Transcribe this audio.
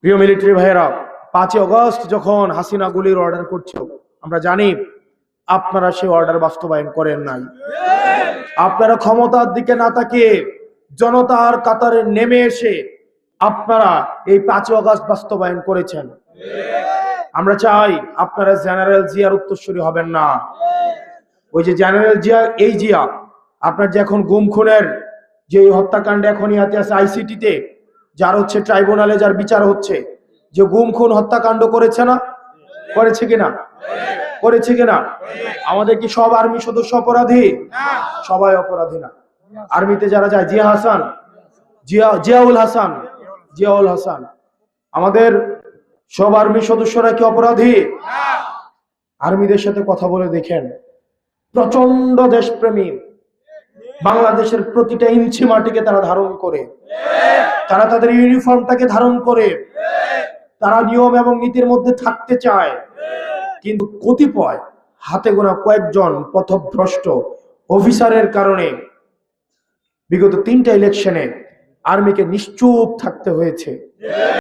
প্রিয় মিলিটারি ভাইয়েরা, 5 আগস্ট যখন হাসিনা গুলির অর্ডার করছিল, আমরা জানি আপনারা সেই অর্ডার বাস্তবায়ন করেন নাই। আপনারা ক্ষমতার দিকে না তাকিয়ে জনতার কাতারে নেমে এসে আপনারা এই 5 আগস্ট বাস্তবায়ন করেছেন। আমরা চাই আপনারা জেনারেল জিয়ার উত্তরসূরি হবেন না। ওই যে জেনারেল জিয়া, এই জিয়া আপনার যে এখন গুম খুনের যে হত্যাকাণ্ড এখন ইয়াতে আছে আইসিটিতে, যার হচ্ছে ট্রাইব্যুনালে যার বিচার হচ্ছে, যে গুম খুন হত্যাকাণ্ড করেছে না, করেছে কিনা, করেছে কিনা? আমাদের কি সব আর্মি সদস্য অপরাধী? সবাই অপরাধী না। আর্মিতে যারা যায়, জিয়াউল হাসান, আমাদের সব আর্মি সদস্যরা কি অপরাধী? আর্মিদের সাথে কথা বলে দেখেন, প্রচন্ড দেশপ্রেমী, বাংলাদেশের প্রতিটা ইঞ্চি মাটিকে তারা ধারণ করে, তারা তাদের ইউনিফর্মটাকে ধারণ করে, তারা নিয়ম এবং নীতির মধ্যে থাকতে চায়। কিন্তু কতিপয় হাতে গোনা কয়েকজন পথভ্রষ্ট অফিসারের কারণে বিগত 3টা ইলেকশনে আর্মিকে নিশ্চুপ থাকতে হয়েছে।